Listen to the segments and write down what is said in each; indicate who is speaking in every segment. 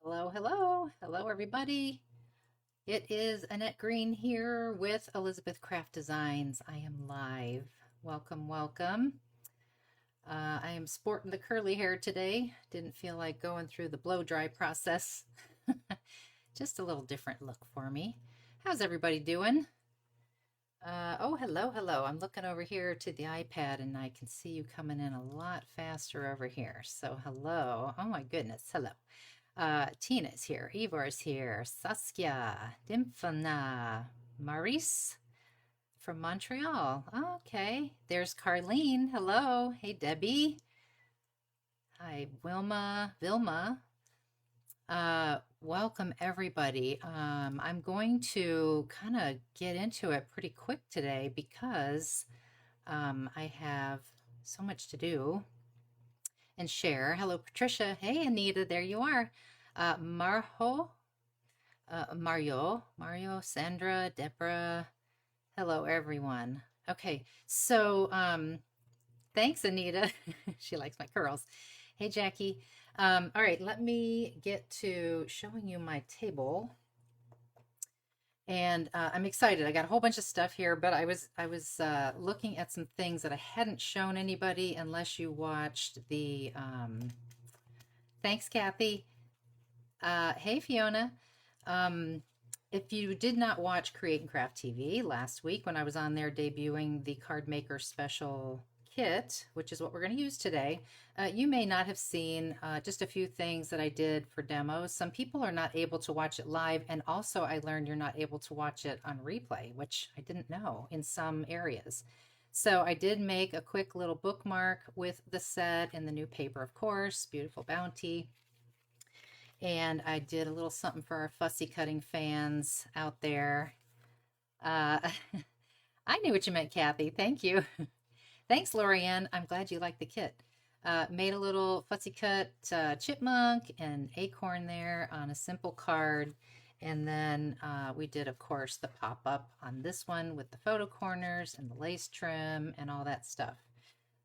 Speaker 1: Hello, hello, hello, everybody. It is Annette Green here with Elizabeth Craft Designs. I am live. Welcome, welcome. I am sporting the curly hair today. Didn't feel like going through the blow dry process. Just a little different look for me. How's everybody doing? Oh, hello, hello. I'm looking over here to the iPad and I can see you coming in a lot faster over here. So, hello. Oh, my goodness. Hello. Tina's here, Ivor's here, Saskia, Dimfana, Maurice from Montreal. Okay, there's Carlene. Hello. Hey, Debbie. Hi, Vilma. Welcome everybody. I'm going to kind of get into it pretty quick today because I have so much to do and share. Hello, Patricia. Hey, Anita. There you are. Mario, Sandra, Deborah. Hello, everyone. Okay, so thanks, Anita. She likes my curls. Hey, Jackie. All right, let me get to showing you my table. And I'm excited. I got a whole bunch of stuff here, but I was looking at some things that I hadn't shown anybody unless you watched the. Thanks, Kathy. Hey, Fiona. Um, if you did not watch Create and Craft TV last week when I was on there debuting the Card Maker Special Kit, which is what we're going to use today, you may not have seen just a few things that I did for demos. Some people are not able to watch it live, and also I learned you're not able to watch it on replay, which I didn't know in some areas. So I did make a quick little bookmark with the set and the new paper, of course, beautiful bounty. And I did a little something for our fussy cutting fans out there. Uh, I knew what you meant, Kathy. Thank you. Thanks, Lorianne. I'm glad you liked the kit. Made a little fussy cut chipmunk and acorn there on a simple card. And then we did, of course, the pop up on this one with the photo corners and the lace trim and all that stuff.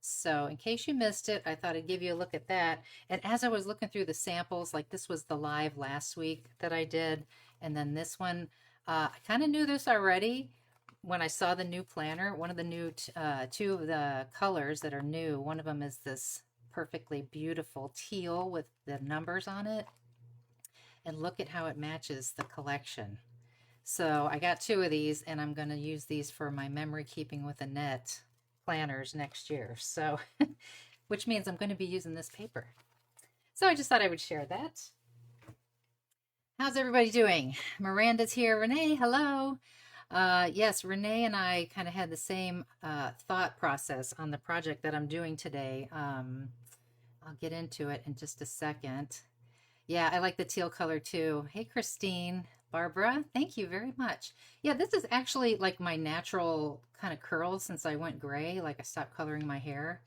Speaker 1: So in case you missed it, I thought I'd give you a look at that. And as I was looking through the samples, like this was the live last week that I did, and then this one, I kind of knew this already when I saw the new planner. One of the new, two of the colors that are new, one of them is this perfectly beautiful teal with the numbers on it. And look at how it matches the collection. So I got two of these, and I'm going to use these for my memory keeping with Annette planners next year. So, which means I'm going to be using this paper. So I just thought I would share that. How's everybody doing? Miranda's here. Renee, hello. Yes, Renee and I kind of had the same thought process on the project that I'm doing today. I'll get into it in just a second. Yeah, I like the teal color too. Hey, Christine, Barbara, thank you very much. Yeah, this is actually like my natural kind of curls since I went gray, like I stopped coloring my hair.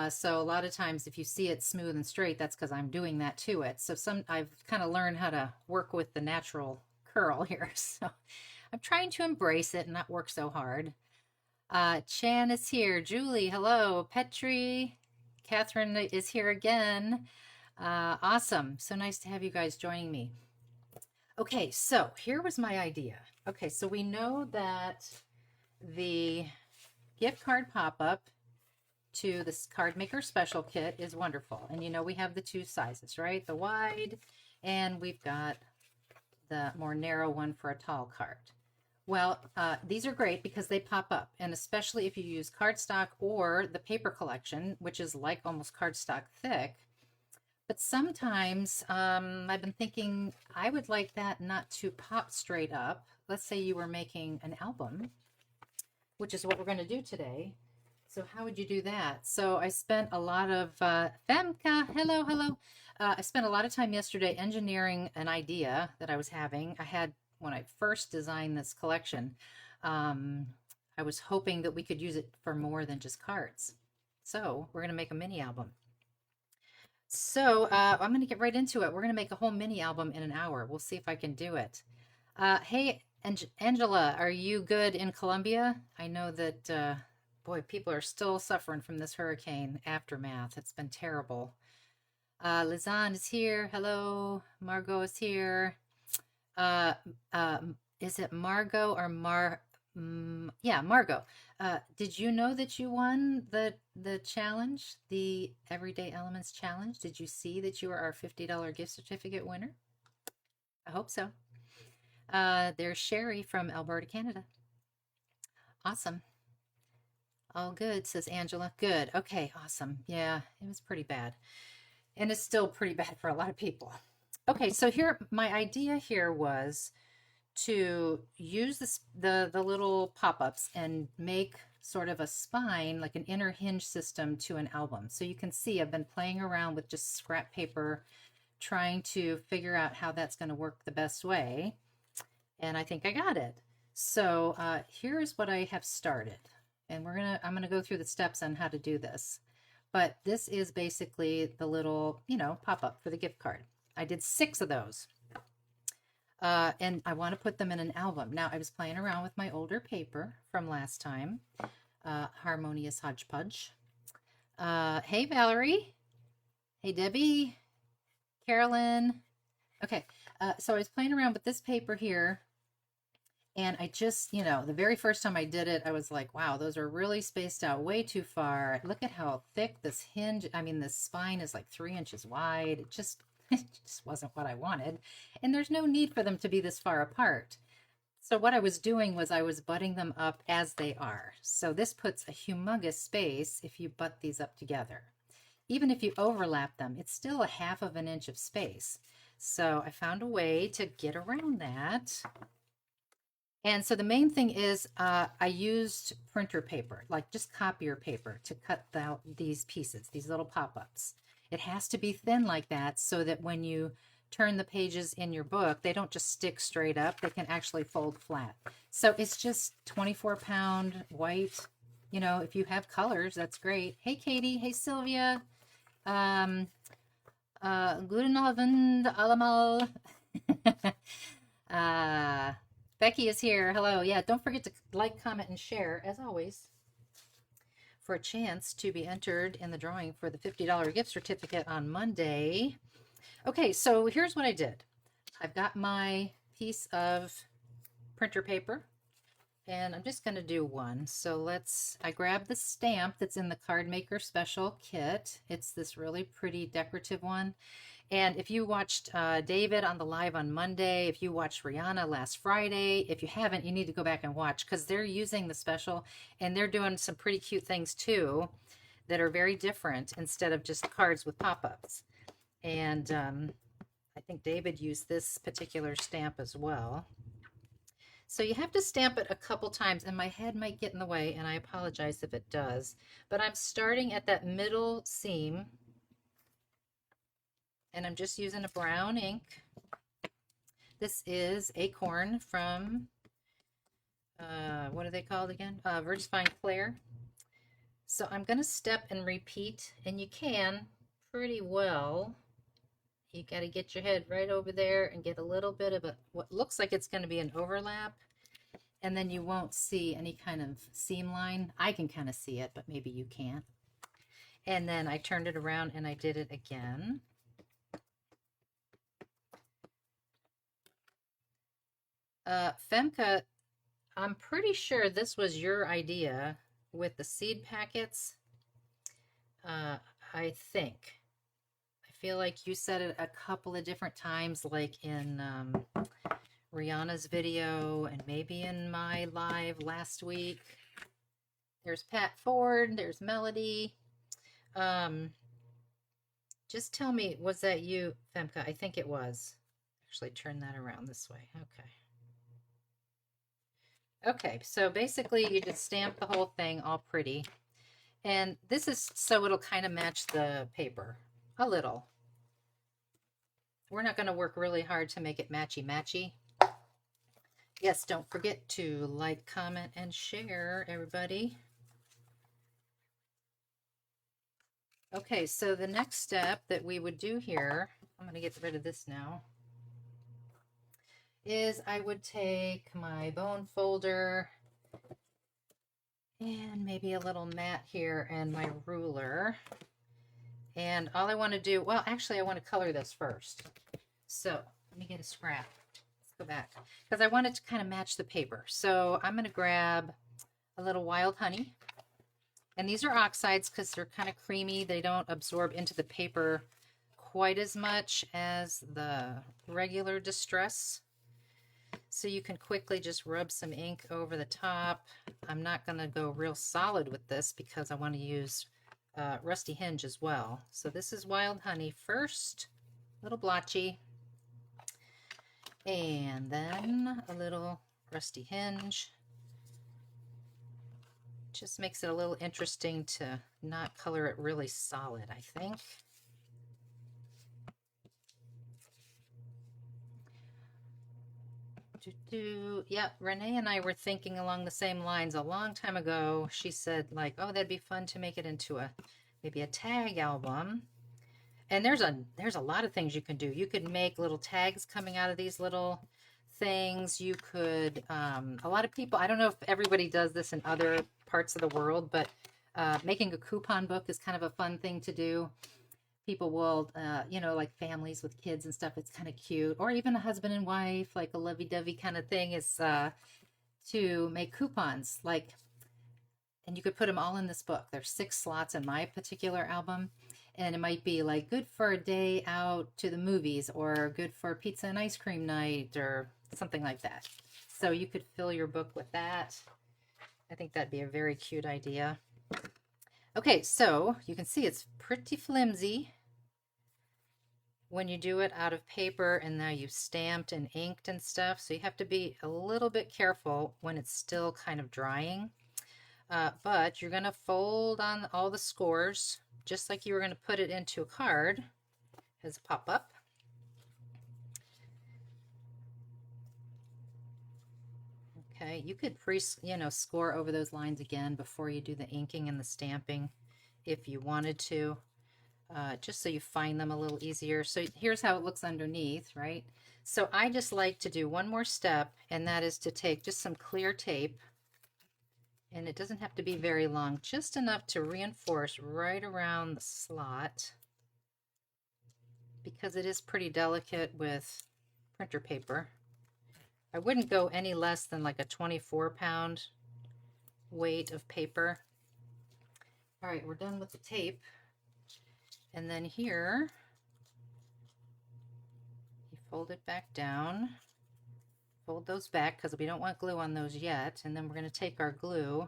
Speaker 1: So a lot of times if you see it smooth and straight, that's because I'm doing that to it. So I've kind of learned how to work with the natural curl here. So I'm trying to embrace it and not work so hard. Chan is here. Julie, hello. Petri, Catherine is here again. Awesome. So nice to have you guys joining me. Okay, so here was my idea. Okay, so we know that the gift card pop-up to this card maker special kit is wonderful. And you know, we have the two sizes, right? The wide, and we've got the more narrow one for a tall card. Well, these are great because they pop up, and especially if you use cardstock or the paper collection, which is like almost cardstock thick. But sometimes I've been thinking I would like that not to pop straight up. Let's say you were making an album, which is what we're going to do today. So how would you do that? So I spent a lot of Femka, hello, hello. I spent a lot of time yesterday engineering an idea that I was having. I had when I first designed this collection. I was hoping that we could use it for more than just cards. So we're going to make a mini album. So I'm going to get right into it. We're going to make a whole mini album in an hour. We'll see if I can do it. Hey, Angela, are you good in Colombia? I know that, boy, people are still suffering from this hurricane aftermath. It's been terrible. Lizanne is here. Hello. Margot is here. Uh, is it Margot or yeah, Margot. Did you know that you won the challenge, the Everyday Elements challenge? Did you see that you were our $50 gift certificate winner? I hope so. There's Sherry from Alberta, Canada. Awesome. All good, says Angela. Good. Okay, awesome. Yeah, it was pretty bad. And it's still pretty bad for a lot of people. Okay, so here, my idea here was to use the little pop-ups and make sort of a spine, like an inner hinge system to an album. So you can see I've been playing around with just scrap paper, trying to figure out how that's going to work the best way. And I think I got it. So here's what I have started. And I'm gonna go through the steps on how to do this. But this is basically the little, pop-up for the gift card. I did 6 of those. And I want to put them in an album. Now, I was playing around with my older paper from last time, Harmonious Hodgepodge. Hey, Valerie. Hey, Debbie. Carolyn. Okay, so I was playing around with this paper here, and I just, the very first time I did it, I was like, wow, those are really spaced out way too far. Look at how thick this hinge, this spine is like 3 inches wide. It just wasn't what I wanted. And there's no need for them to be this far apart. So what I was doing was I was butting them up as they are. So this puts a humongous space if you butt these up together. Even if you overlap them, it's still a 1/2 of an inch of space. So I found a way to get around that. And so the main thing is I used printer paper, like just copier paper, to cut out these pieces, these little pop-ups. It has to be thin like that so that when you turn the pages in your book, they don't just stick straight up. They can actually fold flat. So it's just 24-pound white. If you have colors, that's great. Hey, Katie. Hey, Sylvia. Guten Abend allemal. Becky is here. Hello. Yeah, don't forget to like, comment, and share, as always, for a chance to be entered in the drawing for the $50 gift certificate on Monday. Okay, so here's what I did. I've got my piece of printer paper, and I'm just going to do one. So I grabbed the stamp that's in the Card Maker Special Kit. It's this really pretty decorative one. And if you watched David on the live on Monday, if you watched Rihanna last Friday, if you haven't, you need to go back and watch, because they're using the special and they're doing some pretty cute things too that are very different instead of just cards with pop-ups. And I think David used this particular stamp as well. So you have to stamp it a couple times, and my head might get in the way, and I apologize if it does. But I'm starting at that middle seam, and I'm just using a brown ink. This is Acorn from, what are they called again? Virgifying Claire. So I'm going to step and repeat, and you can pretty well. You got to get your head right over there and get a little bit of what looks like it's going to be an overlap, and then you won't see any kind of seam line. I can kind of see it, but maybe you can't. And then I turned it around and I did it again. Femke, I'm pretty sure this was your idea with the seed packets. I think. I feel like you said it a couple of different times, like in Rihanna's video and maybe in my live last week. There's Pat Ford, there's Melody. Just tell me, was that you, Femke? I think it was. Actually, turn that around this way. Okay. Okay, so basically you just stamp the whole thing all pretty. And this is so it'll kind of match the paper a little. We're not going to work really hard to make it matchy-matchy. Yes, don't forget to like, comment, and share, everybody. Okay, so the next step that we would do here, I'm going to get rid of this now, is I would take my bone folder and maybe a little mat here and my ruler, And all I want to do, well, actually, I want to color this first. So let me get a scrap. Let's go back. Because I want it to kind of match the paper. So I'm going to grab a little wild honey. And these are oxides because they're kind of creamy. They don't absorb into the paper quite as much as the regular Distress. So you can quickly just rub some ink over the top. I'm not going to go real solid with this because I want to use Rusty Hinge as well. So this is wild honey first, a little blotchy, and then a little Rusty Hinge. Just makes it a little interesting to not color it really solid, I think. Yep, Renee and I were thinking along the same lines a long time ago. She said, like, oh, that'd be fun to make it into maybe a tag album. And there's a lot of things you can do. You could make little tags coming out of these little things. You could, a lot of people, I don't know if everybody does this in other parts of the world, but making a coupon book is kind of a fun thing to do. People will, like families with kids and stuff, it's kind of cute. Or even a husband and wife, like a lovey-dovey kind of thing is to make coupons. And you could put them all in this book. There's 6 slots in my particular album. And it might be like good for a day out to the movies or good for pizza and ice cream night or something like that. So you could fill your book with that. I think that'd be a very cute idea. Okay, so you can see it's pretty flimsy when you do it out of paper, and now you've stamped and inked and stuff. So you have to be a little bit careful when it's still kind of drying. But you're going to fold on all the scores just like you were going to put it into a card as a pop-up. Okay, you could score over those lines again before you do the inking and the stamping if you wanted to, just so you find them a little easier. So here's how it looks underneath, right? So I just like to do one more step, and that is to take just some clear tape, and it doesn't have to be very long, just enough to reinforce right around the slot, because it is pretty delicate with printer paper. I wouldn't go any less than like a 24-pound weight of paper. All right, we're done with the tape. And then here, you fold it back down. Fold those back because we don't want glue on those yet. And then we're going to take our glue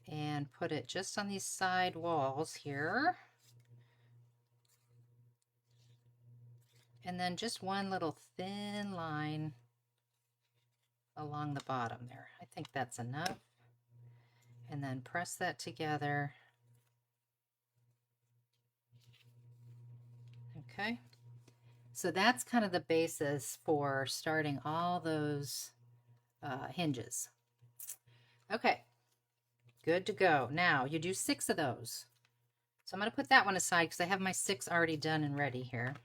Speaker 1: and put it just on these side walls here. And then just one little thin line along the bottom there. I think that's enough. And then press that together. Okay. So that's kind of the basis for starting all those hinges. Okay. Good to go. Now you do 6 of those. So I'm going to put that one aside because I have my 6 already done and ready here.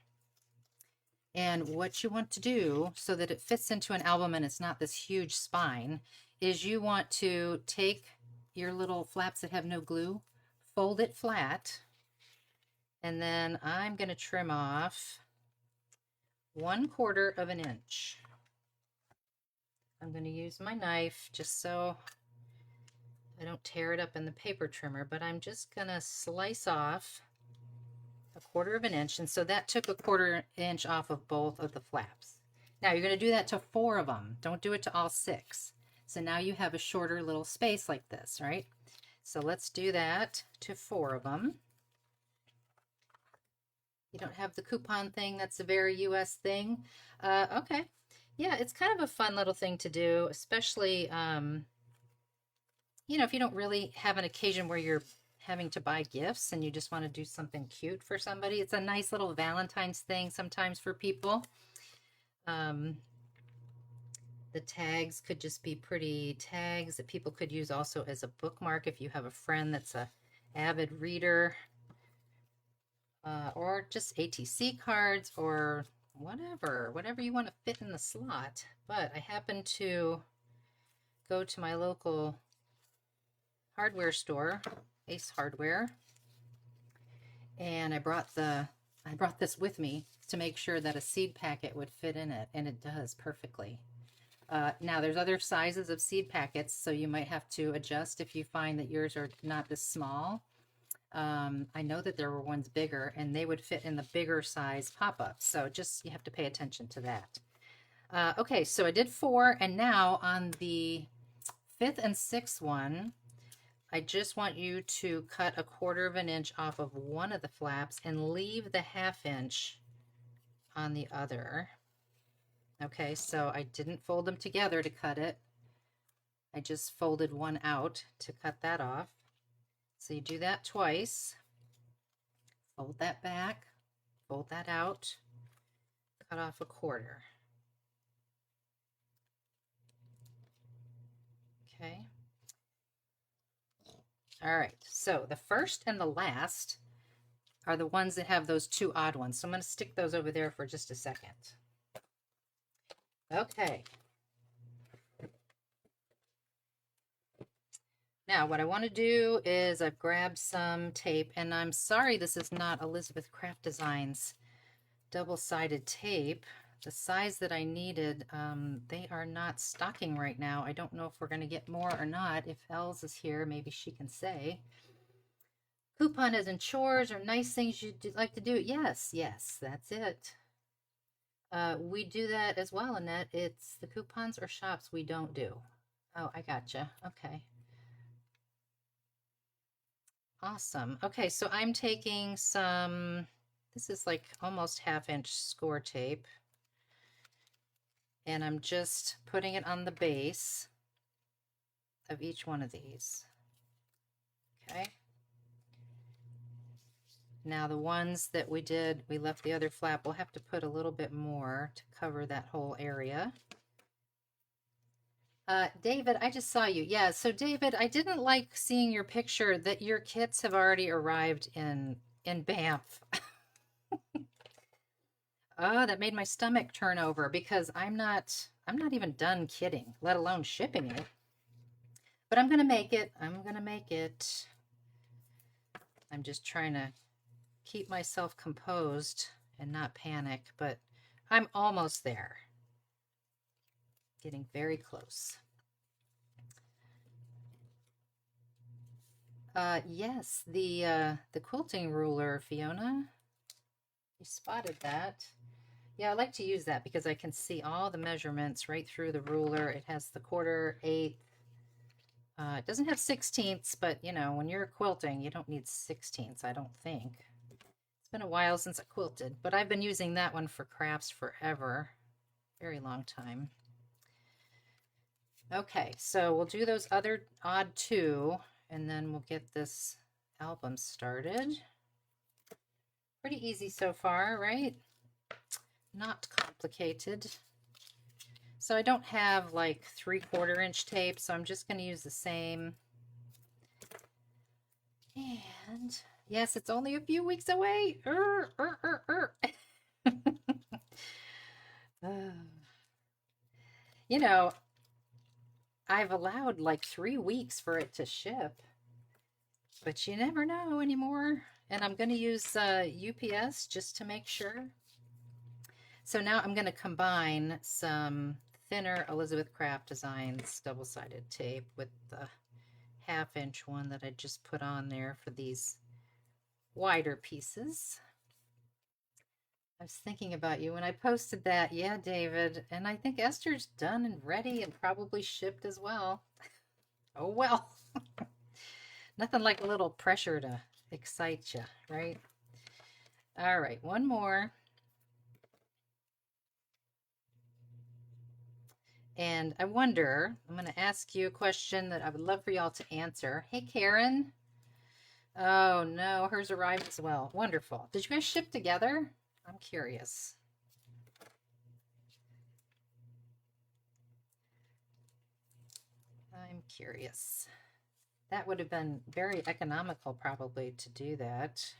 Speaker 1: And what you want to do so that it fits into an album and it's not this huge spine is you want to take your little flaps that have no glue, fold it flat, and then I'm going to trim off 1/4 of an inch. I'm going to use my knife just so I don't tear it up in the paper trimmer, but I'm just going to slice off 1/4 of an inch, and so that took 1/4 inch off of both of the flaps. Now you're going to do that to 4 of them. Don't do it to all 6. So now you have a shorter little space like this, right? So let's do that to 4 of them. You don't have the coupon thing. That's a very US thing. Okay. Yeah, it's kind of a fun little thing to do, especially, if you don't really have an occasion where you're having to buy gifts and you just want to do something cute for somebody. It's a nice little Valentine's thing sometimes for people. The tags could just be pretty tags that people could use also as a bookmark if you have a friend that's a avid reader, or just ATC cards or whatever you want to fit in the slot. But I happen to go to my local hardware store, Ace Hardware, And I brought this with me to make sure that a seed packet would fit in it, and it does perfectly. Now there's other sizes of seed packets, so you might have to adjust if you find that yours are not this small. I know that there were ones bigger, and they would fit in the bigger size pop-ups, so just you have to pay attention to that. Okay, so I did 4, and now on the 5th and 6th one, I just want you to cut 1/4 of an inch off of one of the flaps and leave the 1/2 inch on the other. Okay, so I didn't fold them together to cut it. I just folded one out to cut that off. So you do that twice. Fold that back, fold that out, cut off 1/4. Okay. All right, so the first and the last are the ones that have those 2 odd ones. So I'm going to stick those over there for just a second. Okay. Now what I want to do is I've grabbed some tape, and I'm sorry this is not Elizabeth Craft Designs double-sided tape. The size that I needed, they are not stocking right now. I don't know if we're going to get more or not. If Els is here, maybe she can say. Coupon as in chores or nice things you'd like to do. Yes, that's it. We do that as well, Annette. It's the coupons or shops we don't do. Oh, I gotcha. Okay. Awesome. Okay, so I'm taking some, this is like almost 1/2 inch score tape, and I'm just putting it on the base of each one of these. Okay. Now the ones that we left the other flap, we'll have to put a little bit more to cover that whole area. David, I just saw you. Yeah, so David, I didn't like seeing your picture that your kits have already arrived in Banff. Oh, that made my stomach turn over because I'm not even done kitting, let alone shipping it. But I'm gonna make it. I'm gonna make it. I'm just trying to keep myself composed and not panic, but I'm almost there. Getting very close. Yes, the quilting ruler, Fiona. You spotted that. Yeah, I like to use that because I can see all the measurements right through the ruler. It has the 1/4, 1/8. It doesn't have 16ths, but you know, when you're quilting, you don't need 16ths, I don't think. It's been a while since I quilted, but I've been using that one for crafts forever. Very long time. Okay, so we'll do those other odd 2, and then we'll get this album started. Pretty easy so far, right? Not complicated. So I don't have like 3/4 inch tape, so I'm just going to use the same. And yes, it's only a few weeks away. You know, I've allowed like 3 weeks for it to ship, but you never know anymore. And I'm going to use UPS just to make sure. So now I'm going to combine some thinner Elizabeth Craft Designs double-sided tape with the 1/2 inch one that I just put on there for these wider pieces. I was thinking about you when I posted that. Yeah, David. And I think Esther's done and ready and probably shipped as well. Oh, well. Nothing like a little pressure to excite you, right? All right, one more. And I wonder, I'm going to ask you a question that I would love for y'all to answer. Hey, Karen. Oh, no, hers arrived as well. Wonderful. Did you guys ship together? I'm curious. I'm curious. That would have been very economical probably to do that.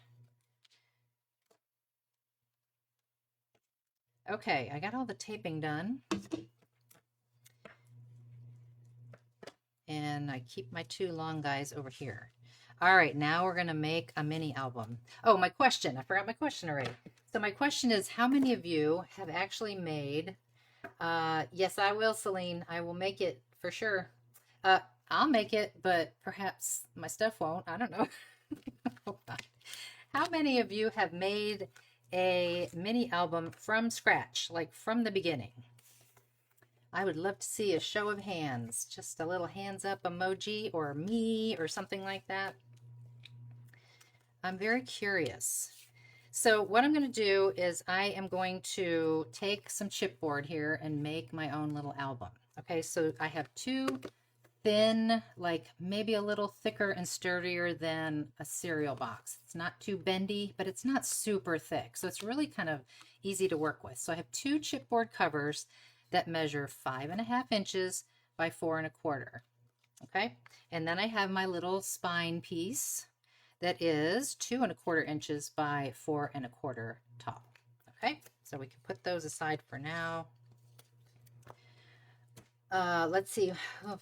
Speaker 1: Okay, I got all the taping done. And I keep my 2 long guys over here. All right, now we're going to make a mini album. Oh, my question. I forgot my question already. So my question is, how many of you have actually made, yes, I will, Celine. I will make it for sure. Uh, I'll make it, but perhaps my stuff won't. I don't know. How many of you have made a mini album from scratch, like from the beginning? I would love to see a show of hands, just a little hands up emoji or me or something like that. I'm very curious. So what I'm going to do is I am going to take some chipboard here and make my own little album. Okay, so I have two thin, like maybe a little thicker and sturdier than a cereal box. It's not too bendy, but it's not super thick. So it's really kind of easy to work with. So I have two chipboard covers that measure 5.5 inches by 4.25. Okay, and then I have my little spine piece that is 2.25 inches by 4.25 tall. Okay, so we can put those aside for now. Let's see. Oh,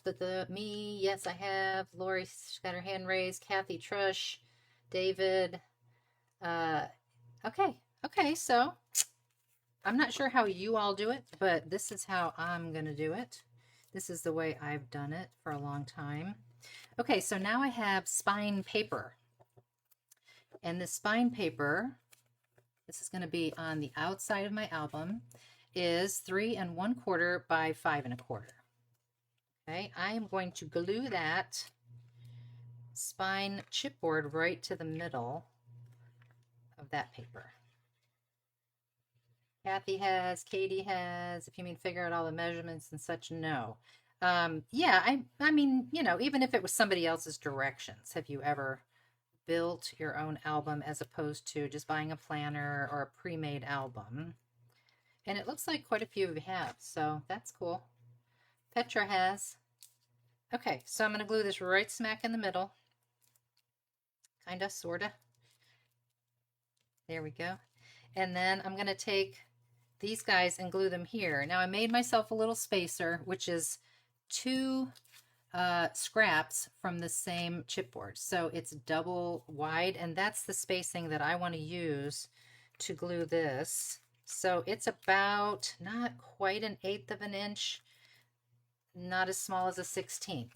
Speaker 1: me, yes, I have. Lori's got her hand raised. Kathy Trush, David. Okay, so I'm not sure how you all do it, but this is how I'm going to do it. This is the way I've done it for a long time. Okay, so now I have spine paper. And this spine paper, this is going to be on the outside of my album, is 3.25 by 5.25. Okay, I am going to glue that spine chipboard right to the middle of that paper. Kathy has, Katie has, if you mean figure out all the measurements and such, no. Yeah, I mean, you know, even if it was somebody else's directions, have you ever built your own album as opposed to just buying a planner or a pre-made album? And it looks like quite a few of you have, so that's cool. Petra has. Okay, so I'm going to glue this right smack in the middle. Kind of, sort of. There we go. And then I'm going to take these guys and glue them here. Now I made myself a little spacer, which is 2 scraps from the same chipboard. So it's double wide, and that's the spacing that I want to use to glue this. So it's about not quite 1/8 of an inch, not as small as a 1/16.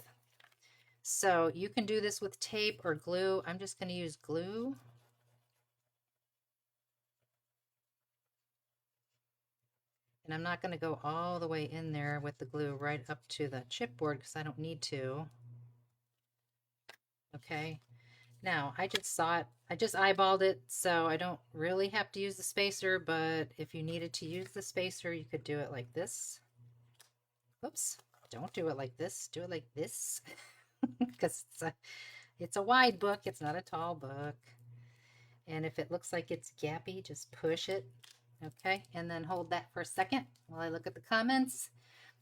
Speaker 1: So you can do this with tape or glue. I'm just going to use glue. And I'm not going to go all the way in there with the glue right up to the chipboard because I don't need to. Okay. Now, I just saw it. I just eyeballed it, so I don't really have to use the spacer, but if you needed to use the spacer, you could do it like this. Oops. Don't do it like this. Do it like this. Because it's a wide book. It's not a tall book. And if it looks like it's gappy, just push it. Okay, and then hold that for a second while I look at the comments.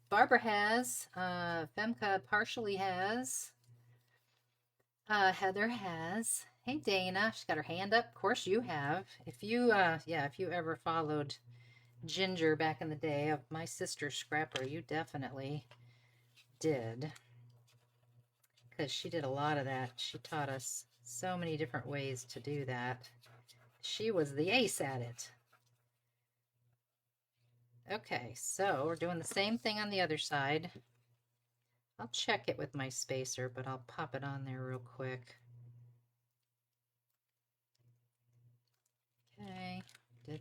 Speaker 1: Barbara has, Femka partially has, Heather has. Hey Dana, she's got her hand up. Of course you have. If you, if you ever followed Ginger back in the day of my sister Scrapper, you definitely did. Because she did a lot of that. She taught us so many different ways to do that. She was the ace at it. Okay, so we're doing the same thing on the other side. I'll check it with my spacer, but I'll pop it on there real quick. Okay, a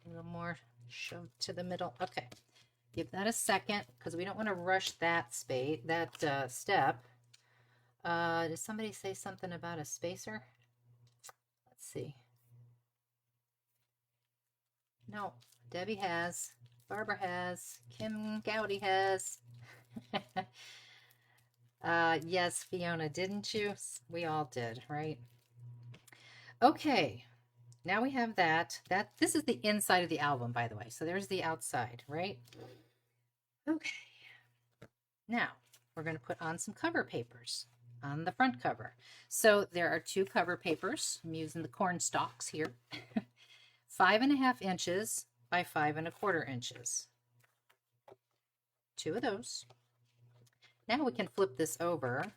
Speaker 1: little more shoved to the middle. Okay, give that a second because we don't want to rush that step. Did somebody say something about a spacer? Let's see. No, Debbie has, Barbara has, Kim Gowdy has. Yes, Fiona, didn't you? We all did, right? Okay, now we have that. This is the inside of the album, by the way. So there's the outside, right? Okay. Now we're going to put on some cover papers on the front cover. So there are 2 cover papers. I'm using the corn stalks here. 5.5 inches by 5.25 inches. 2 of those. Now we can flip this over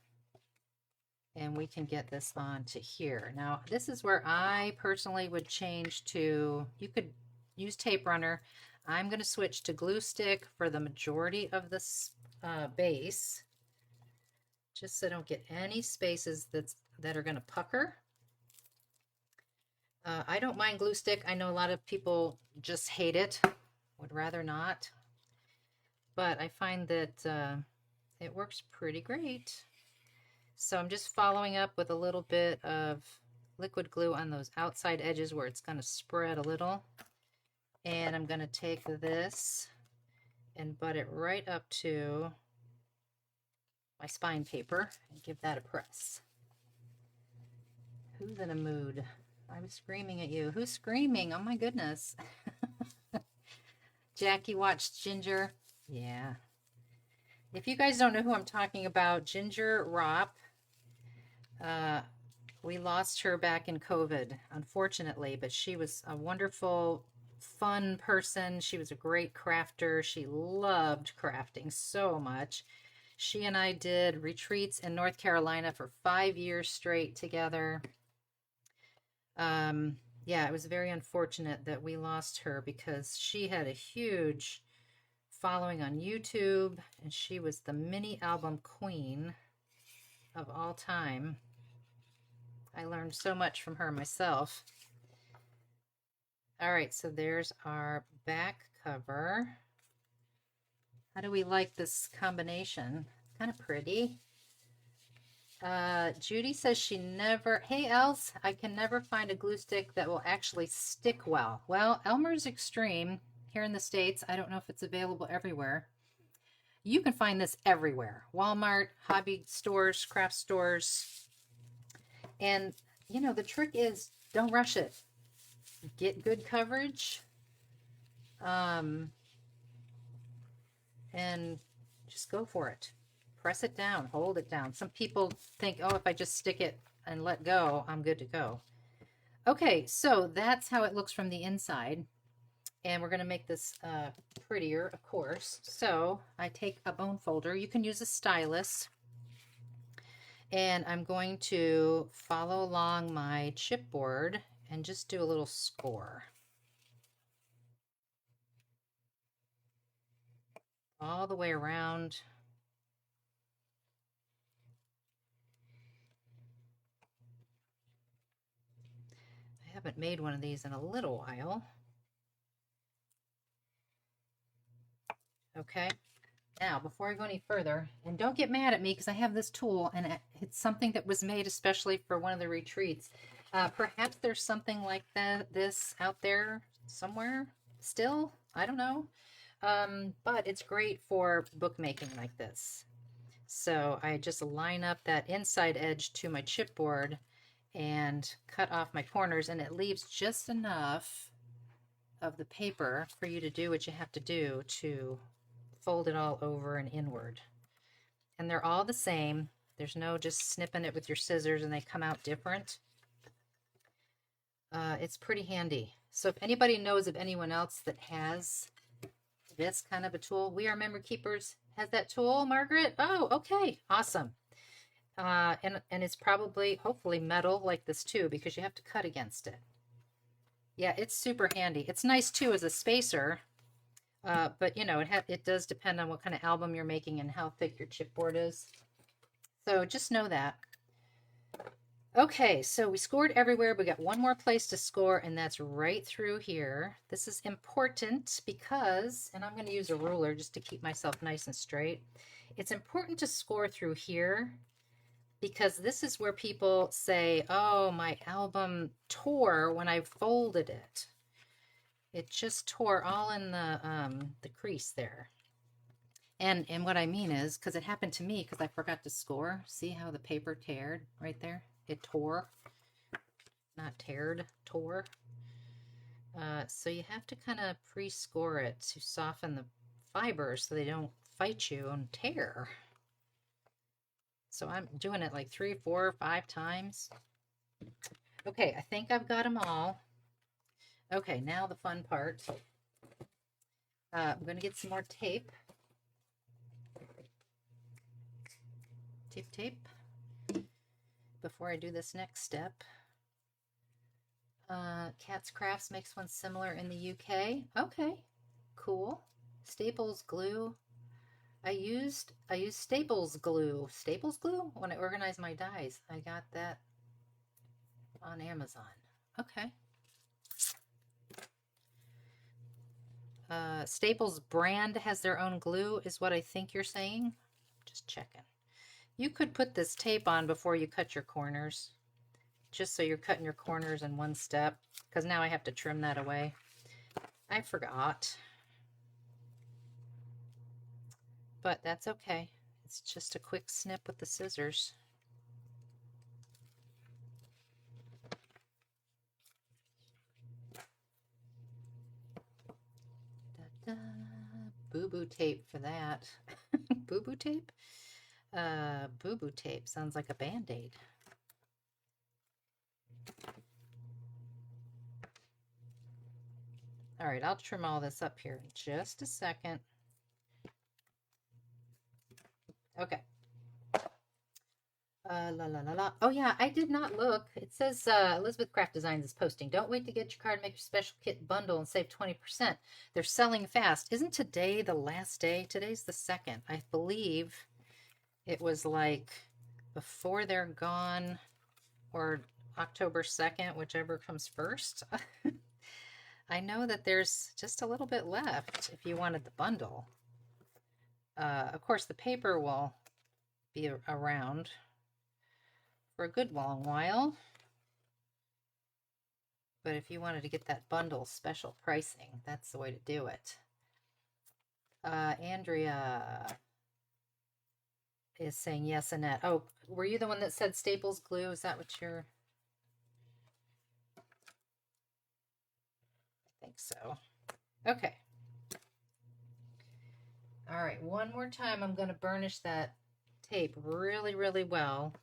Speaker 1: and we can get this on to here. Now, this is where I personally would change to, you could use tape runner. I'm going to switch to glue stick for the majority of this base, just so I don't get any spaces that are going to pucker. I don't mind glue stick. I know a lot of people just hate it, would rather not, but I find that it works pretty great. So I'm just following up with a little bit of liquid glue on those outside edges where it's going to spread a little. And I'm going to take this and butt it right up to my spine paper and give that a press. Who's in a mood? I was screaming at you. Who's screaming? Oh my goodness. Jackie watched Ginger. Yeah. If you guys don't know who I'm talking about, Ginger Ropp, we lost her back in COVID, unfortunately, but she was a wonderful, fun person. She was a great crafter. She loved crafting so much. She and I did retreats in North Carolina for 5 years straight together. Yeah, it was very unfortunate that we lost her because she had a huge following on YouTube, and she was the mini album queen of all time. I learned so much from her myself. All right, so there's our back cover. How do we like this combination? Kind of pretty. Judy says she never, hey Els, I can never find a glue stick that will actually stick well. Well, Elmer's Extreme here in the States, I don't know if it's available everywhere. You can find this everywhere. Walmart, hobby stores, craft stores. And, you know, the trick is don't rush it. Get good coverage. And just go for it. Press it down, hold it down. Some people think, oh, if I just stick it and let go, I'm good to go. Okay, so that's how it looks from the inside. And we're going to make this prettier, of course. So I take a bone folder. You can use a stylus. And I'm going to follow along my chipboard and just do a little score. All the way around. I haven't made one of these in a little while. Okay, now before I go any further, and don't get mad at me because I have this tool and it's something that was made especially for one of the retreats. Perhaps there's something like this out there somewhere still. I don't know. But it's great for bookmaking like this. So I just line up that inside edge to my chipboard and cut off my corners, and it leaves just enough of the paper for you to do what you have to do to fold it all over and inward. And they're all the same. There's no just snipping it with your scissors and they come out different. It's pretty handy. So if anybody knows of anyone else that has this kind of a tool, We Are Memory Keepers has that tool, Margaret. Oh, okay, awesome. And it's probably, hopefully, metal like this too, because you have to cut against it. Yeah, it's super handy. It's nice too as a spacer, but you know, it does depend on what kind of album you're making and how thick your chipboard is. So just know that. Okay, so we scored everywhere. We got one more place to score, and that's right through here. This is important because, and I'm going to use a ruler just to keep myself nice and straight. It's important to score through here because this is where people say, oh, my album tore when I folded it. It just tore all in the crease there. And what I mean is, because it happened to me because I forgot to score. See how the paper teared right there? It tore, not teared, tore. So you have to kind of pre-score it to soften the fibers so they don't fight you and tear. So I'm doing it like 3, 4, 5 times. Okay, I think I've got them all. Okay, now the fun part. I'm going to get some more tape. Tape. before I do this next step. Cat's Crafts makes one similar in the UK. Okay, cool. Staples glue. I used Staples glue. Staples glue when I organized my dies. I got that on Amazon. Okay. Staples brand has their own glue, is what I think you're saying. Just checking. You could put this tape on before you cut your corners, just so you're cutting your corners in one step, because now I have to trim that away. I forgot. But that's okay. It's just a quick snip with the scissors. Da-da. Boo-boo tape for that. Boo-boo tape? Boo-boo tape sounds like a Band-Aid. All right, I'll trim all this up here in just a second. Okay. Oh yeah, I did not look. It says Elizabeth Craft Designs is posting. Don't wait to get your card, make your special kit bundle and save 20%. They're selling fast. Isn't today the last day? Today's the 2nd. I believe it was like before they're gone, or October 2nd, whichever comes first. I know that there's just a little bit left if you wanted the bundle. Of course, the paper will be around for a good long while. But if you wanted to get that bundle special pricing, that's the way to do it. Andrea is saying yes, Annette. Oh, were you the one that said Staples glue? Is that what you're... I think so. Okay. All right, one more time. I'm going to burnish that tape really, really well.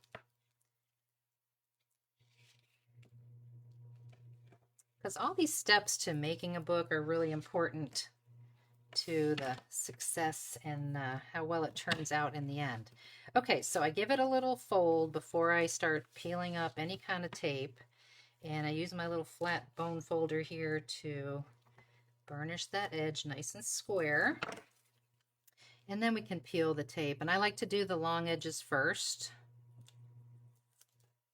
Speaker 1: Because all these steps to making a book are really important to the success and how well it turns out in the end. Okay, so I give it a little fold before I start peeling up any kind of tape. And I use my little flat bone folder here to burnish that edge nice and square. And then we can peel the tape. And I like to do the long edges first.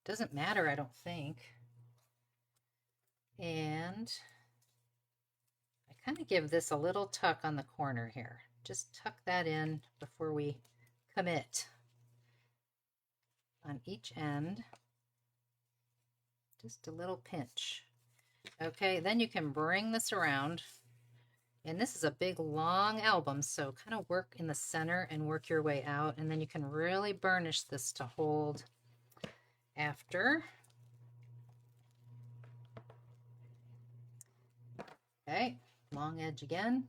Speaker 1: Doesn't matter, I don't think. And I kind of give this a little tuck on the corner here. Just tuck that in before we commit on each end. Just a little pinch. Okay, then you can bring this around. And this is a big long album, so kind of work in the center and work your way out, and then you can really burnish this to hold after. Okay, long edge again.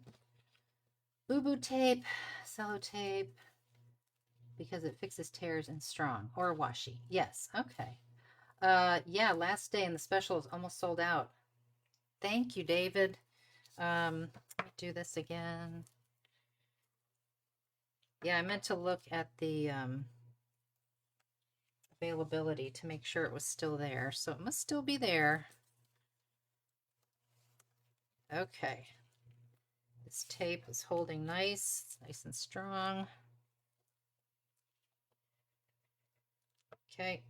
Speaker 1: Boo-boo tape, sellotape, because it fixes tears and strong, or washi. Yes, okay. Yeah, last day and the special is almost sold out. Thank you, David. Let me do this again. Yeah, I meant to look at the availability to make sure it was still there. So it must still be there. Okay. This tape is holding nice. It's nice and strong. Okay.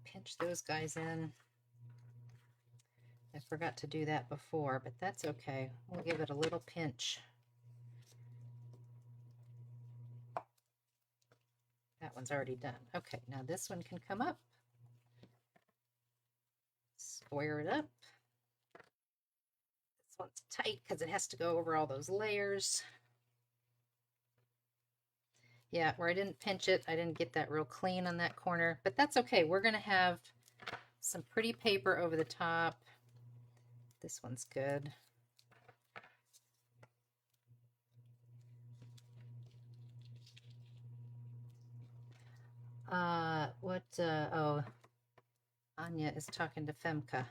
Speaker 1: Pinch those guys in. I forgot to do that before, but that's okay. We'll give it a little pinch. That one's already done. Okay, now this one can come up. Square it up. This one's tight because it has to go over all those layers. Yeah, where I didn't pinch it, I didn't get that real clean on that corner, but that's okay. We're going to have some pretty paper over the top. This one's good. Oh, Anya is talking to Femke.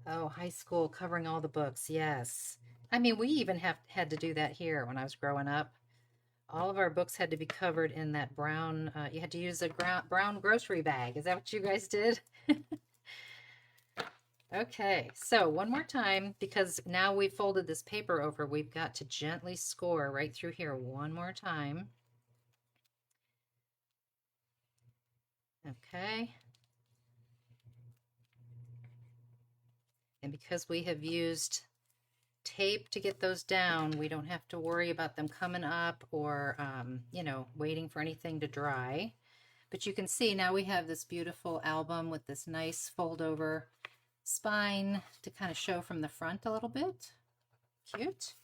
Speaker 1: Oh, high school, covering all the books. Yes. I mean, we even had to do that here when I was growing up. All of our books had to be covered in that brown, you had to use a brown grocery bag. Is that what you guys did? Okay, so one more time, because now we've folded this paper over, we've got to gently score right through here one more time. Okay. And because we have used tape to get those down, we don't have to worry about them coming up or, you know, waiting for anything to dry. But you can see now we have this beautiful album with this nice fold over spine to kind of show from the front a little bit. Cute.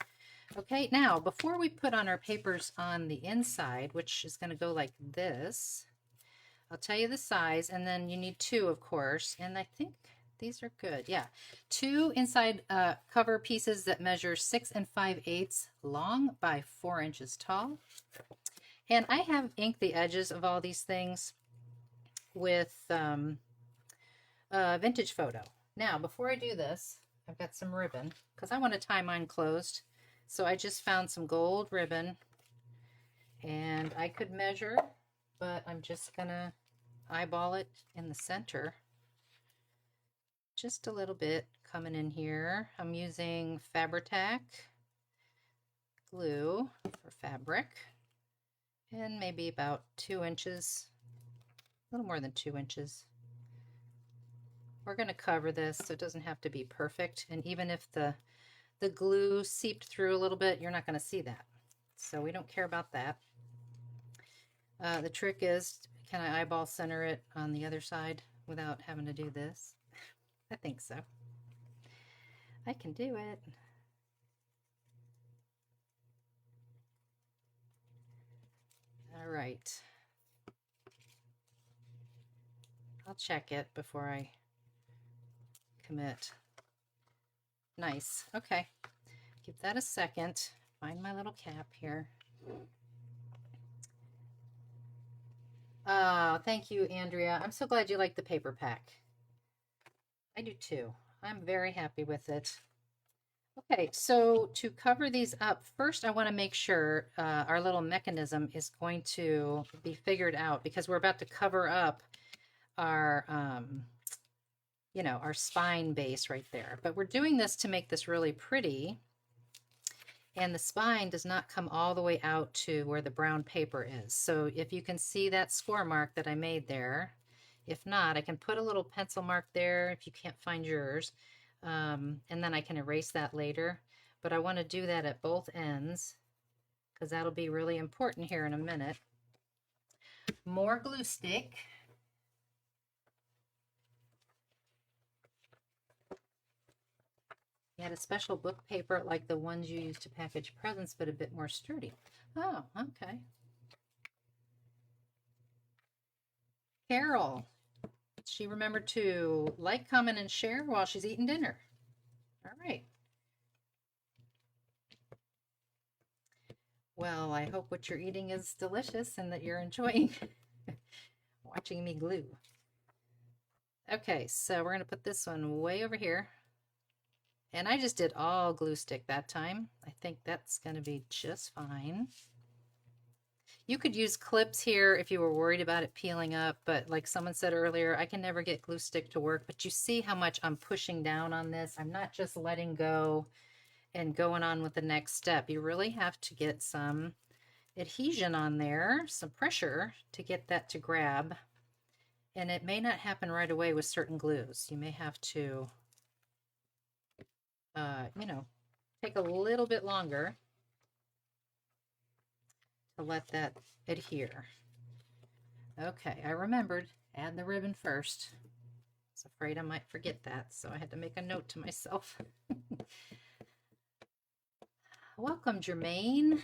Speaker 1: Okay, now before we put on our papers on the inside, which is going to go like this, I'll tell you the size, and then you need two, of course, and I think these are good. Yeah, two inside cover pieces that measure 6 5/8 long by 4 inches tall. And I have inked the edges of all these things with vintage photo. Now, before I do this, I've got some ribbon because I want to tie mine closed. So I just found some gold ribbon, and I could measure, but I'm just gonna eyeball it in the center. Just a little bit coming in here. I'm using Fabri-Tac glue for fabric, and maybe about 2 inches, a little more than 2 inches. We're going to cover this so it doesn't have to be perfect, and even if the glue seeped through a little bit, you're not going to see that. So we don't care about that. The trick is, can I eyeball center it on the other side without having to do this? I think so. I can do it. All right. I'll check it before I commit. Nice. Okay. Give that a second. Find my little cap here. Oh, thank you, Andrea. I'm so glad you like the paper pack. I do too. I'm very happy with it. Okay, so to cover these up, first I want to make sure our little mechanism is going to be figured out, because we're about to cover up our, you know, our spine base right there. But we're doing this to make this really pretty. And the spine does not come all the way out to where the brown paper is. So if you can see that score mark that I made there, if not, I can put a little pencil mark there if you can't find yours. And then I can erase that later. But I want to do that at both ends, because that'll be really important here in a minute. More glue stick. You had a special book paper like the ones you use to package presents, but a bit more sturdy. Oh, okay. Carol, she remembered to like, comment, and share while she's eating dinner. All right. Well, I hope what you're eating is delicious and that you're enjoying watching me glue. Okay, so we're going to put this one way over here. And I just did all glue stick that time. I think that's going to be just fine. You could use clips here if you were worried about it peeling up, but like someone said earlier, I can never get glue stick to work. But you see how much I'm pushing down on this. I'm not just letting go and going on with the next step. You really have to get some adhesion on there, some pressure to get that to grab. And it may not happen right away with certain glues. You may have to you know, take a little bit longer to let that adhere. Okay, I remembered, add the ribbon first. I was afraid I might forget that, so I had to make a note to myself. Welcome, Jermaine.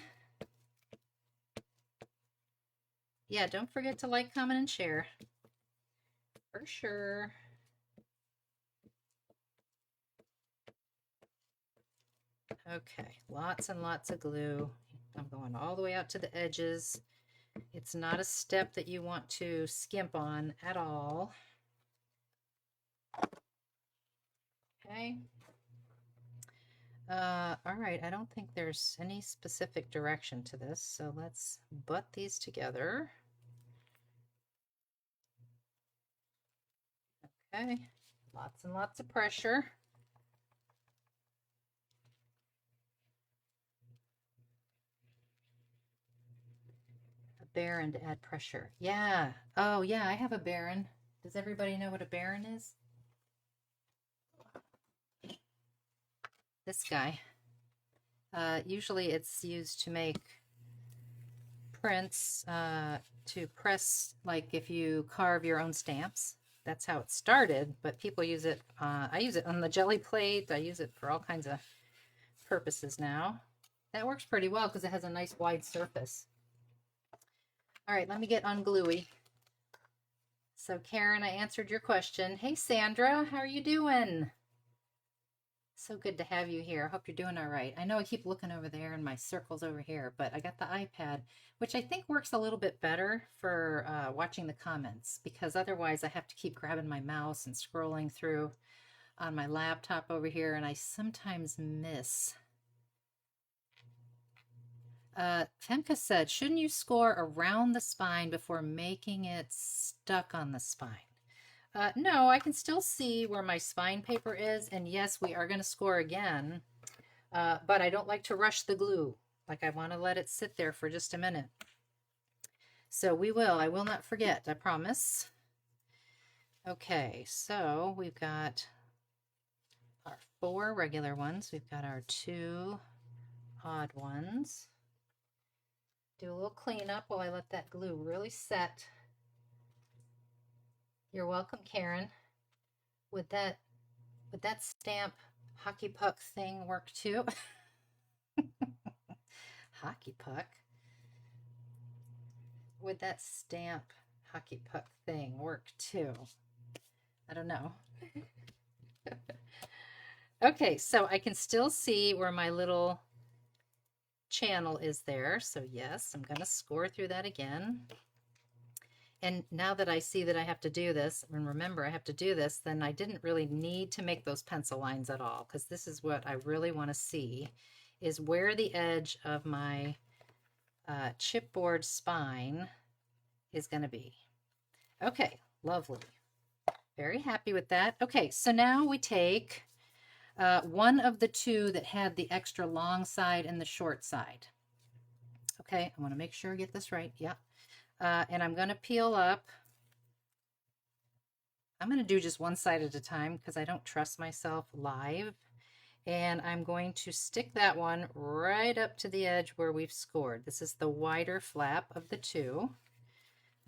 Speaker 1: Yeah, don't forget to like, comment, and share. For sure. Okay, lots and lots of glue. I'm going all the way out to the edges. It's not a step that you want to skimp on at all. Okay. All right, I don't think there's any specific direction to this, so let's butt these together. Okay, lots and lots of pressure. A baron to add pressure. Yeah. Oh, yeah, I have a baron. Does everybody know what a baron is? This guy. Usually it's used to make prints, to press, like if you carve your own stamps. That's how it started, but people use it. I use it on the jelly plate. I use it for all kinds of purposes now. That works pretty well because it has a nice wide surface. All right, let me get ungluey. So Karen, I answered your question. Hey Sandra, how are you doing? So good to have you here. I hope you're doing all right. I know I keep looking over there and my circle's over here, but I got the iPad, which I think works a little bit better for watching the comments, because otherwise I have to keep grabbing my mouse and scrolling through on my laptop over here, and I sometimes miss. Femke said, shouldn't you score around the spine before making it stuck on the spine? No, I can still see where my spine paper is, and yes, we are going to score again, but I don't like to rush the glue. Like, I want to let it sit there for just a minute. So we will. I will not forget, I promise. Okay, so we've got our 4 regular ones. We've got our 2 odd ones. Do a little cleanup while I let that glue really set. You're welcome, Karen. Would that stamp hockey puck thing work too? Hockey puck? Would that stamp hockey puck thing work too? I don't know. Okay, so I can still see where my little channel is there. So yes, I'm going to score through that again. And now that I see that I have to do this, and remember I have to do this, then I didn't really need to make those pencil lines at all, because this is what I really want to see, is where the edge of my chipboard spine is going to be. Okay, lovely. Very happy with that. Okay, so now we take one of the 2 that had the extra long side and the short side. Okay, I want to make sure I get this right. Yeah. And I'm going to peel up. I'm going to do just one side at a time because I don't trust myself live. And I'm going to stick that one right up to the edge where we've scored. This is the wider flap of the 2.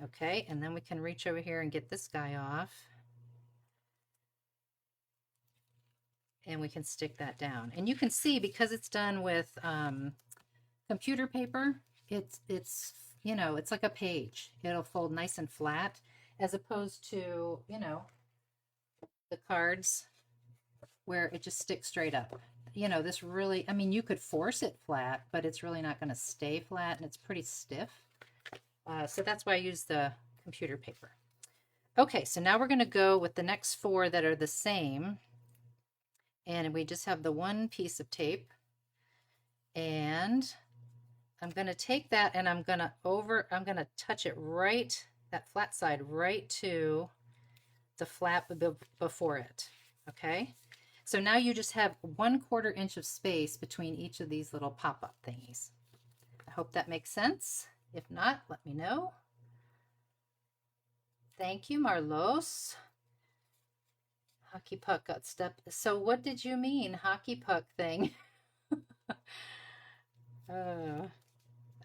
Speaker 1: Okay, and then we can reach over here and get this guy off. And we can stick that down. And you can see, because it's done with computer paper, it's you know, it's like a page. It'll fold nice and flat, as opposed to, you know, the cards where it just sticks straight up. You know, this really, I mean, you could force it flat, but it's really not going to stay flat, and it's pretty stiff. So that's why I use the computer paper. Okay, so now we're going to go with the next 4 that are the same. And we just have the one piece of tape. And I'm going to take that and I'm going to touch it right, that flat side, right to the flap before it. Okay. So now you just have 1/4 inch of space between each of these little pop-up thingies. I hope that makes sense. If not, let me know. Thank you, Marlos. Hockey puck got stuck. So what did you mean, hockey puck thing?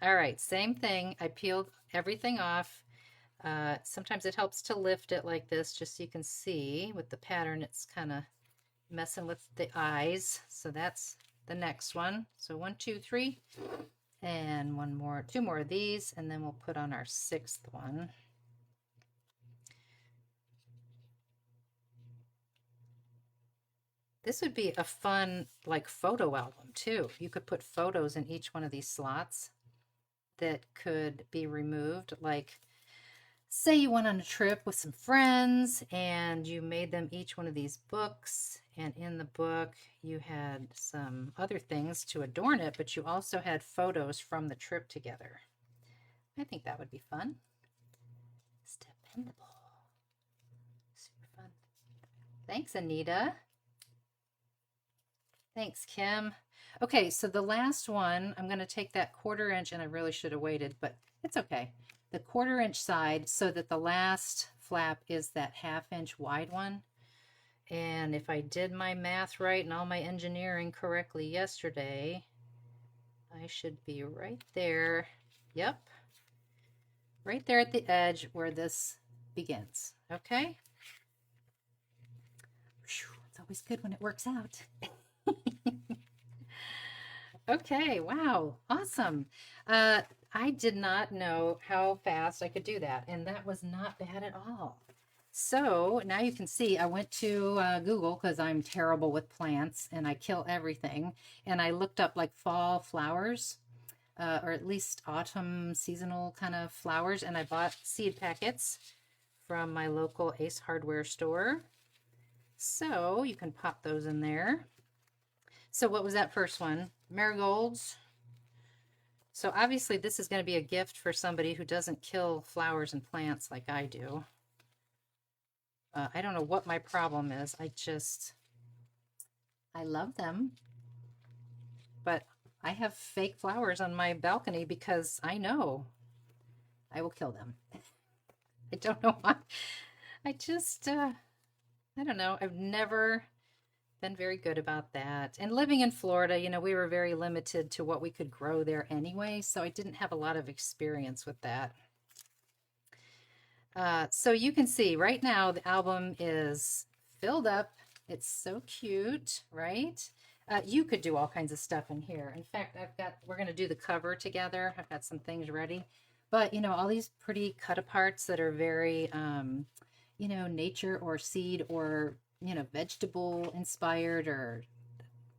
Speaker 1: All right, same thing. I peeled everything off. Sometimes it helps to lift it like this, just so you can see with the pattern, it's kind of messing with the eyes. So that's the next one. So 1, 2, 3, and 2 more of these, and then we'll put on our 6th one. This would be a fun, like, photo album too. You could put photos in each one of these slots that could be removed. Like, say you went on a trip with some friends and you made them each one of these books, and in the book you had some other things to adorn it, but you also had photos from the trip together. I think that would be fun. Dependable. Super fun. Thanks, Anita. Thanks, Kim. Okay, so the last one, I'm going to take that 1/4 inch, and I really should have waited, but it's okay. The 1/4 inch side so that the last flap is that 1/2 inch wide one. And if I did my math right and all my engineering correctly yesterday, I should be right there. Yep. Right there at the edge where this begins. Okay? It's always good when it works out. Okay, wow, awesome. I did not know how fast I could do that, and that was not bad at all. So now you can see I went to Google because I'm terrible with plants and I kill everything. And I looked up like fall flowers, or at least autumn seasonal kind of flowers. And I bought seed packets from my local Ace Hardware store. So you can pop those in there. So what was that first one? Marigolds. So obviously this is going to be a gift for somebody who doesn't kill flowers and plants like I do. I don't know what my problem is. I love them. But I have fake flowers on my balcony because I know I will kill them. I don't know why. I don't know. I've never been very good about that. And living in Florida, you know, we were very limited to what we could grow there anyway, so I didn't have a lot of experience with that. So you can see right now the album is filled up. It's so cute, right? You could do all kinds of stuff in here. In fact, we're going to do the cover together. I've got some things ready. But, you know, all these pretty cut aparts that are very, you know, nature or seed or, you know, vegetable inspired, or,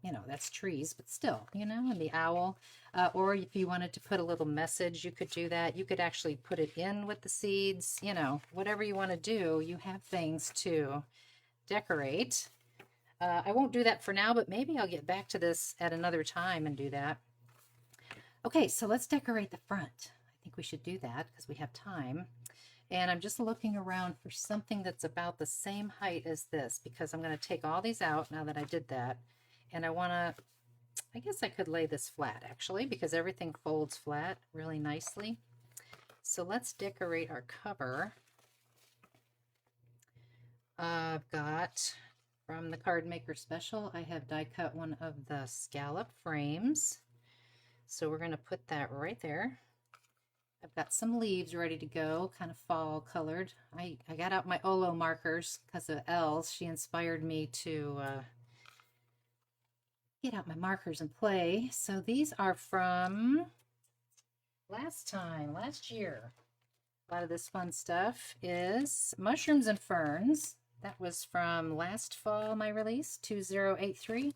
Speaker 1: you know, that's trees, but still, you know, and the owl. Or if you wanted to put a little message, you could do that. You could actually put it in with the seeds, you know, whatever you want to do. You have things to decorate. I won't do that for now, but maybe I'll get back to this at another time and do that. Okay, so let's decorate the front. I think we should do that because we have time. And I'm just looking around for something that's about the same height as this, because I'm going to take all these out now that I did that. And I guess I could lay this flat actually, because everything folds flat really nicely. So let's decorate our cover. I've got, from the Card Maker Special, I have die cut one of the scallop frames. So we're going to put that right there. I've got some leaves ready to go, kind of fall colored. I got out my Olo markers because of Els. She inspired me to get out my markers and play. So these are from last year. A lot of this fun stuff is Mushrooms and Ferns. That was from last fall, my release, 2083.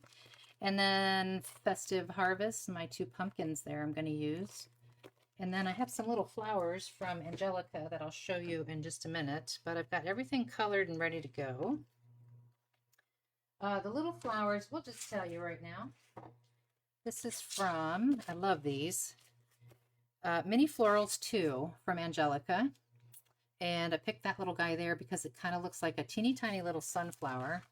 Speaker 1: And then Festive Harvest, my 2 pumpkins there I'm going to use. And then I have some little flowers from Angelica that I'll show you in just a minute. But I've got everything colored and ready to go. The little flowers, we'll just tell you right now. This is from, I love these, Mini Florals 2 from Angelica. And I picked that little guy there because it kind of looks like a teeny tiny little sunflower.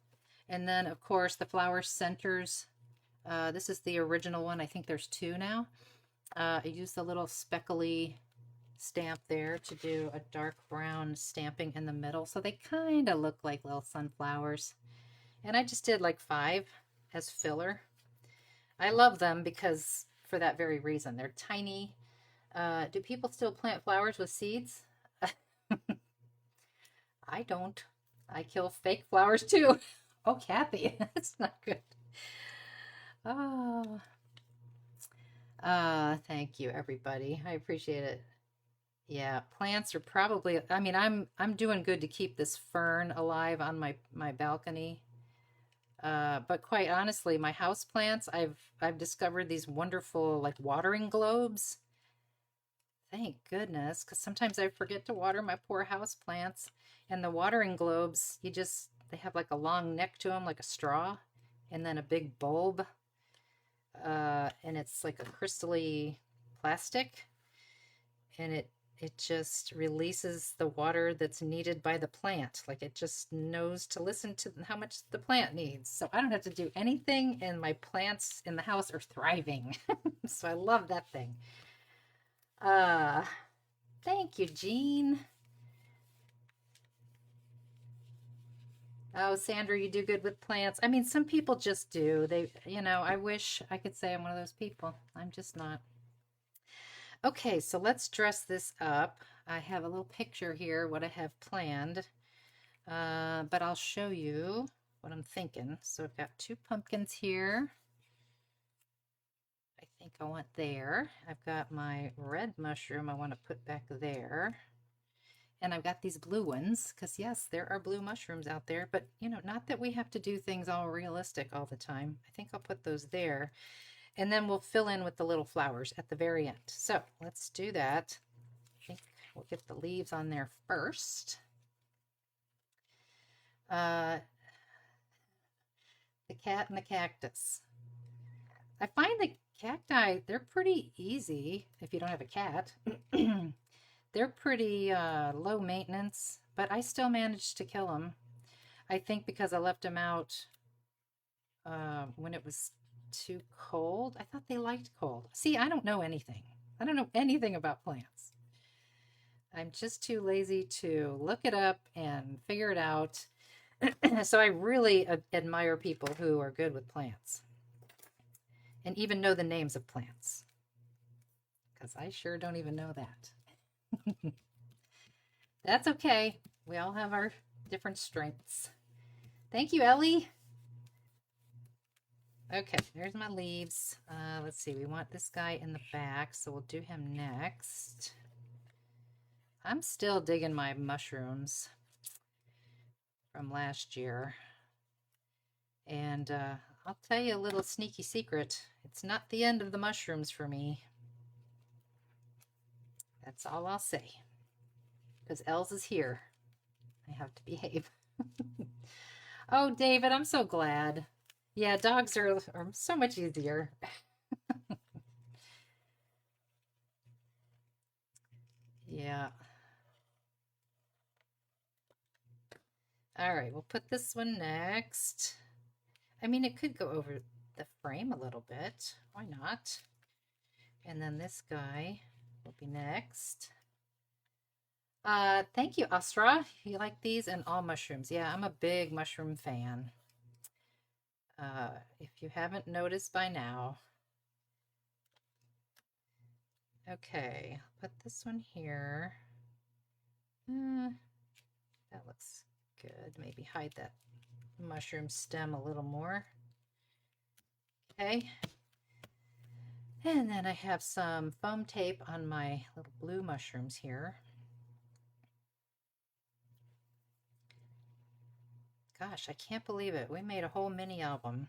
Speaker 1: And then, of course, the flower centers. This is the original one. I think there's 2 now. I used the little speckly stamp there to do a dark brown stamping in the middle. So they kind of look like little sunflowers. And I just did like 5 as filler. I love them because for that very reason. They're tiny. Do people still plant flowers with seeds? I don't. I kill fake flowers too. Oh, Kathy, that's not good. Oh. Thank you, everybody. I appreciate it. Yeah, plants are probably, I mean, I'm doing good to keep this fern alive on my balcony. But quite honestly, my house plants, I've discovered these wonderful like watering globes. Thank goodness, because sometimes I forget to water my poor house plants. And the watering globes, they have like a long neck to them, like a straw, and then a big bulb. And it's like a crystally plastic, and it just releases the water that's needed by the plant. Like it just knows to listen to how much the plant needs. So I don't have to do anything, and my plants in the house are thriving. So I love that thing. Uh, Thank you, Jean. Oh, Sandra, you do good with plants. I mean, some people just do. I wish I could say I'm one of those people. I'm just not. Okay, so let's dress this up. I have a little picture here, what I have planned, but I'll show you what I'm thinking. So I've got 2 pumpkins here. I think I want there. I've got my red mushroom I want to put back there. And I've got these blue ones, because yes, there are blue mushrooms out there, but not that we have to do things all realistic all the time. I think I'll put those there. And then we'll fill in with the little flowers at the very end. So let's do that. I think we'll get the leaves on there first. The cat and the cactus. I find the cacti, they're pretty easy if you don't have a cat. They're pretty low maintenance, but I still managed to kill them. I think because I left them out when it was too cold. I thought they liked cold. See, I don't know anything. I don't know anything about plants. I'm just too lazy to look it up and figure it out. So I really admire people who are good with plants and even know the names of plants, because I sure don't even know that. That's okay. We all have our different strengths. Thank you, Ellie. Okay, there's my leaves. Let's see, we want this guy in the back, so we'll do him next. I'm still digging my mushrooms from last year. And I'll tell you a little sneaky secret. It's not the end of the mushrooms for me. That's all I'll say. Because Els is here. I have to behave. Oh, David, I'm so glad. Yeah, dogs are so much easier. Yeah. All right, we'll put this one next. I mean, it could go over the frame a little bit. Why not? And then this guy will be next. Thank you, Astra. You like these and all mushrooms. Yeah, I'm a big mushroom fan. If you haven't noticed by now. Okay, I'll put this one here. That looks good. Maybe hide that mushroom stem a little more. Okay. And then I have some foam tape on my little blue mushrooms here. Gosh, I can't believe it. We made a whole mini album.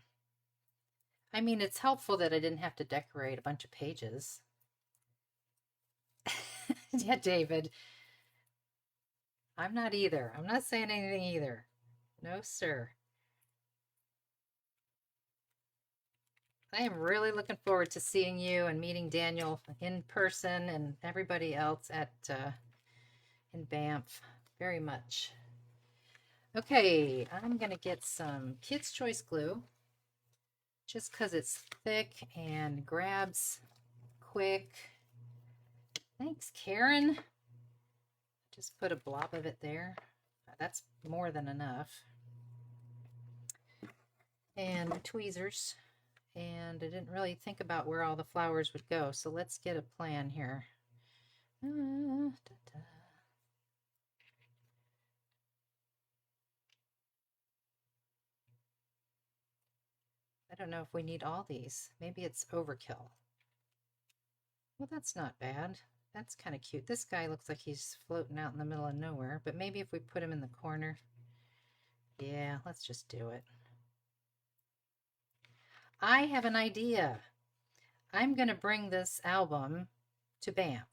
Speaker 1: I mean, it's helpful that I didn't have to decorate a bunch of pages. Yeah, David. I'm not either. I'm not saying anything either. No, sir. I am really looking forward to seeing you and meeting Daniel in person and everybody else in Banff. Very much. Okay, I'm going to get some Kids Choice glue just because it's thick and grabs quick. Thanks, Karen. Just put a blob of it there. That's more than enough. And tweezers. And I didn't really think about where all the flowers would go, so let's get a plan here. I don't know if we need all these. Maybe it's overkill. Well, that's not bad. That's kind of cute. This guy looks like he's floating out in the middle of nowhere, but maybe if we put him in the corner. Yeah, let's just do it. I have an idea. I'm going to bring this album to Banff.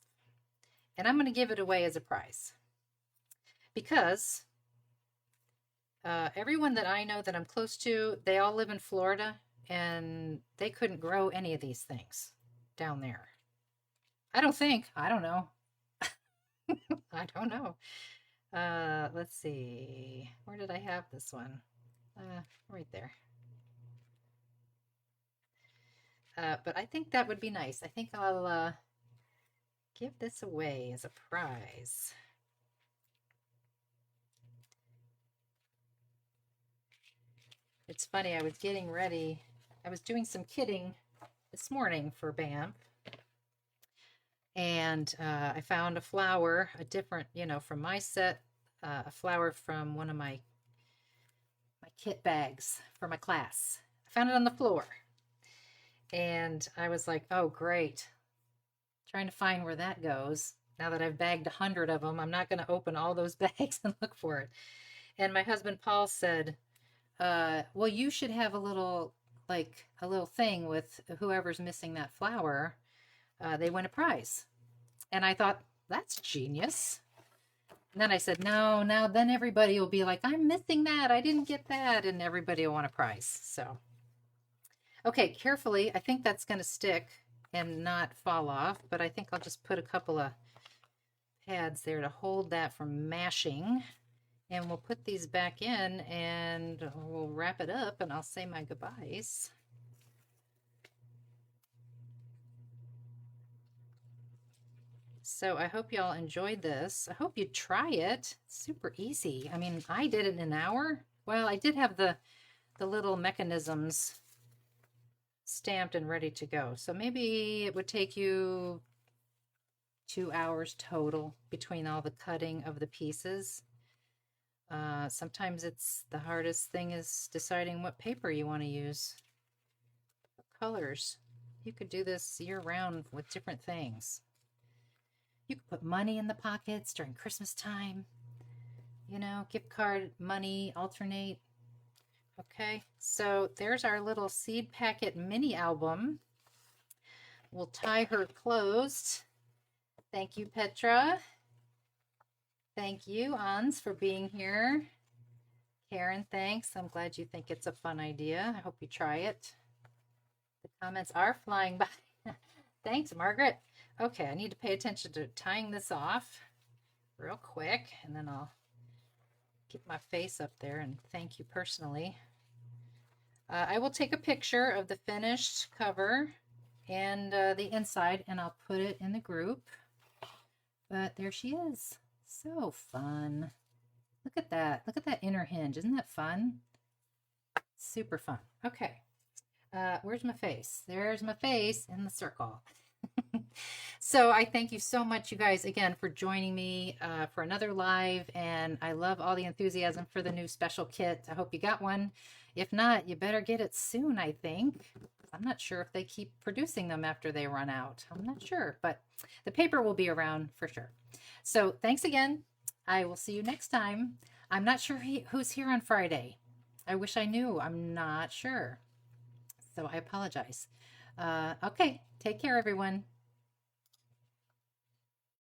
Speaker 1: And I'm going to give it away as a prize because everyone that I know that I'm close to, they all live in Florida and they couldn't grow any of these things down there. I don't think. I don't know. I don't know. Let's see. Where did I have this one? Right there. But I think that would be nice. I think I'll give this away as a prize. It's funny, I was getting ready. I was doing some kitting this morning for BAM. And I found a flower, a different, from my set, a flower from one of my kit bags for my class. I found it on the floor. And I was like, oh, great. Trying to find where that goes. Now that I've bagged 100 of them, I'm not going to open all those bags and look for it. And my husband, Paul, said, well, you should have a little thing with whoever's missing that flower. They win a prize. And I thought, that's genius. And then I said, no, now then everybody will be like, I'm missing that. I didn't get that. And everybody will want a prize. So, okay, carefully. I think that's going to stick and not fall off. But I think I'll just put a couple of pads there to hold that from mashing. And we'll put these back in and we'll wrap it up and I'll say my goodbyes. So I hope y'all enjoyed this. I hope you try it. It's super easy. I mean, I did it in an hour. Well, I did have the little mechanisms stamped and ready to go. So maybe it would take you 2 hours total between all the cutting of the pieces. Sometimes it's the hardest thing is deciding what paper you want to use. What colors. You could do this year round with different things. You could put money in the pockets during Christmas time. Gift card, money, alternate. Okay, so there's our little seed packet mini album. We'll tie her closed. Thank you, Petra. Thank you, Ans, for being here. Karen, thanks. I'm glad you think it's a fun idea. I hope you try it. The comments are flying by. Thanks, Margaret. Okay, I need to pay attention to tying this off real quick, and then I'll get my face up there and thank you personally. I will take a picture of the finished cover and the inside, and I'll put it in the group. But there she is. So fun. Look at that. Look at that inner hinge. Isn't that fun? Super fun. Okay. Where's my face? There's my face in the circle. So I thank you so much, you guys, again, for joining me for another live. And I love all the enthusiasm for the new special kit. I hope you got one. If not, you better get it soon, I think. I'm not sure if they keep producing them after they run out. I'm not sure, but the paper will be around for sure. So thanks again. I will see you next time. I'm not sure who's here on Friday. I wish I knew. I'm not sure. So I apologize. Okay, take care, everyone.